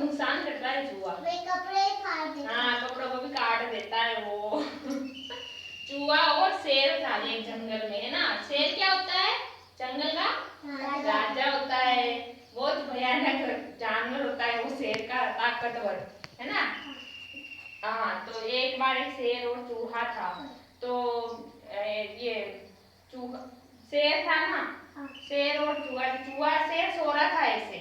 नुकसान करता है चूहा। कपड़े फाड़ देता है। हाँ, कपड़ों को भी काट देता है वो। चूहा और शेर था एक जंगल में, है ना। शेर क्या होता है? जंगल का राजा होता है। बहुत भयानक जानवर होता है वो शेर का, ताकतवर, है ना। हाँ, तो एक बार एक शेर और चूहा था। तो ये चूहा शेर था ना, शेर और चूहा शेर सो रहा था ऐसे,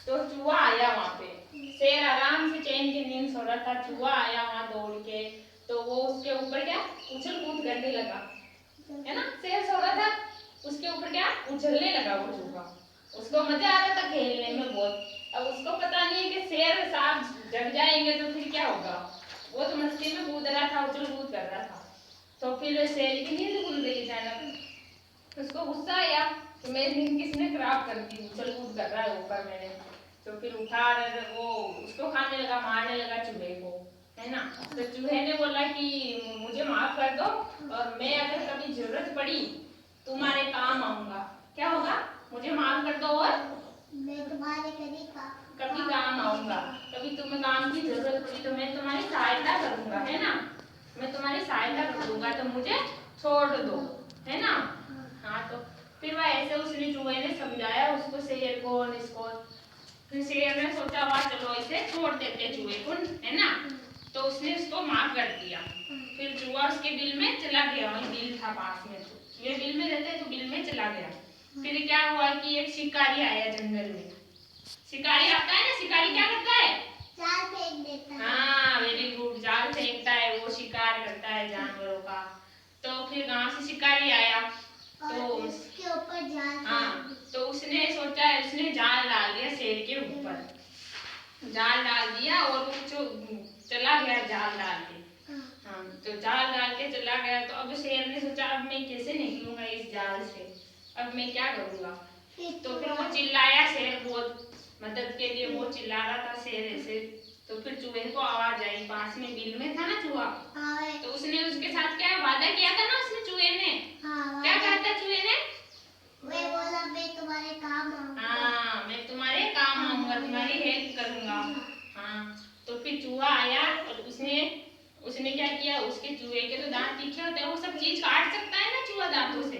तो चूहा आया वहाँ पे। शेर आराम से चैन की नींद सो रहा था, चूहा आया वहाँ दौड़ के, तो वो उसके ऊपर क्या उछल कूद करने लगा, है ना। शेर सो रहा था, उसके ऊपर क्या उछलने लगा वो चूहा। उसको मजा आ रहा था खेलने में बहुत। अब उसको पता नहीं है कि शेर सांप जग जाएंगे तो फिर क्या होगा। वो तो मस्ती में कूद रहा था, उछल कूद कर रहा था। तो फिर शेर की नींद खुल गई अचानक। उसको गुस्सा आया कि मेरी नींद किसने खराब कर दी, उछल कूद कर रहा है ऊपर मैंने। तो फिर उठा वो उसको खाने लगा, मारने लगा चूहे को, है ना। तो चूहे ने बोला कि मुझे माफ कर दो, और मैं अगर कभी जरूरत पड़ी तुम्हारे काम आऊंगा। क्या होगा? मुझे माफ कर दो और मैं तुम्हारे कभी काम आऊंगा। कभी तुम्हें काम की जरूरत पड़ी तो मैं तुम्हारी सहायता करूंगा, है ना। मैं तुम्हारी सहायता कर दूंगा, तो मुझे छोड़ दो, है ना। हाँ, तो फिर वह ऐसे उसने चूहे ने समझाया उसको, शेर को और इसको। फिर शेर ने सोचा वाह चलो इसे छोड़ देते चूहे को, है ना। तो उसने उसको माफ कर दिया। फिर चूहा उसके बिल में चला गया, वही बिल था पास में, तो चूहे बिल में रहते तो बिल में चला गया। फिर क्या हुआ कि एक शिकारी आया जंगल में। शिकारी आता है ना, शिकारी क्या करता है? जाल फेंक देता है। हाँ, वेरी गुड, जाल फेंकता है, वो शिकार करता है जानवरों का। तो फिर गांव से शिकारी आया, तो उसके ऊपर जाल, हाँ, तो उसने सोचा, उसने जाल डाल दिया शेर के ऊपर, जाल डाल दिया और वो चला गया जाल डाल के। हाँ, तो जाल डाल के चला गया। तो अब शेर ने सोचा अब मैं कैसे निकलूंगा इस जाल से, अब मैं क्या करूंगा। तो फिर वो चिल्लाया, शेर बहुत मदद के लिए वो चिल्ला रहा था शेर ऐसे। तो फिर चूहे को आवाज आई, पास में बिल में था ना चूहा। तो उसने उसके साथ क्या वादा किया था ना उसने, चूहे ने क्या कहा था चूहे ने? मैं बोला मैं तुम्हारे काम आऊंगा। हाँ, मैं तुम्हारे काम आऊंगा, तुम्हारी हेल्प करूंगा। हाँ, तो फिर चूहा आया और उसने क्या किया, उसके चूहे के तो दांत तीखे होते हैं, वो सब चीज काट सकता है ना चूहा दांतों से।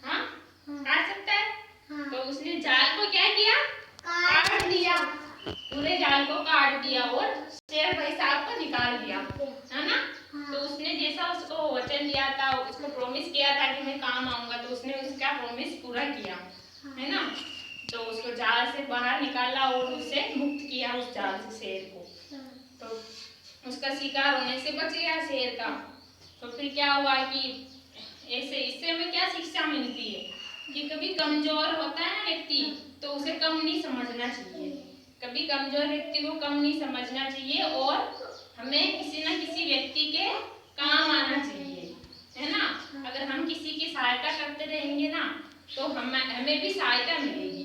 हाँ, काट सकता है। तो उसने जाल को क्या किया, काट दिया, पूरे जाल को काट दिया और शेर भाई साहब को निकाल दिया, है ना। तो उसने जैसा उसको वचन दिया था, उसको प्रॉमिस किया था कि मैं काम आऊंगा, तो उसने उसका प्रॉमिस पूरा किया, है ना। तो उसको जाल से बाहर निकाला और उसे मुक्त किया उस जाल से शेर को। तो उसका शिकार होने से बच गया शेर का। तो फिर क्या हुआ कि ऐसे इससे हमें क्या शिक्षा मिलती है कि कभी कमजोर होता है ना व्यक्ति, तो उसे कम नहीं समझना चाहिए। कभी कमजोर व्यक्ति को कम नहीं समझना चाहिए, और हमें किसी न किसी व्यक्ति के काम आना चाहिए, है ना। अगर हम किसी की सहायता करते रहेंगे ना, तो हमें भी सहायता मिलेगी।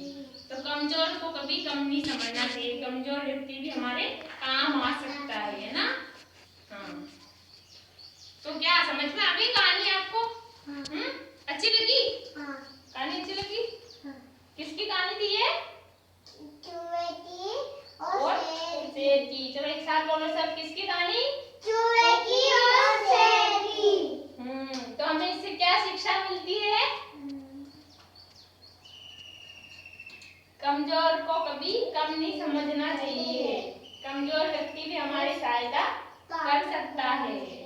तो कमजोर को कभी कम नहीं समझना चाहिए, कमजोर व्यक्ति भी हमारे काम आ सकता है ना। हाँ, तो क्या समझ में आ गई कहानी आपको? अच्छी लगी? कहानी अच्छी लगी? किसकी कहानी थी ये? चूहे की और शेर की। चलो एक साथ बोलो सब, किसकी कहानी? चूहे की और शेर की। तो हमें इससे क्या शिक्षा मिलती है? कमजोर को कभी कम नहीं समझना चाहिए, कमजोर व्यक्ति भी हमारी सहायता कर सकता है।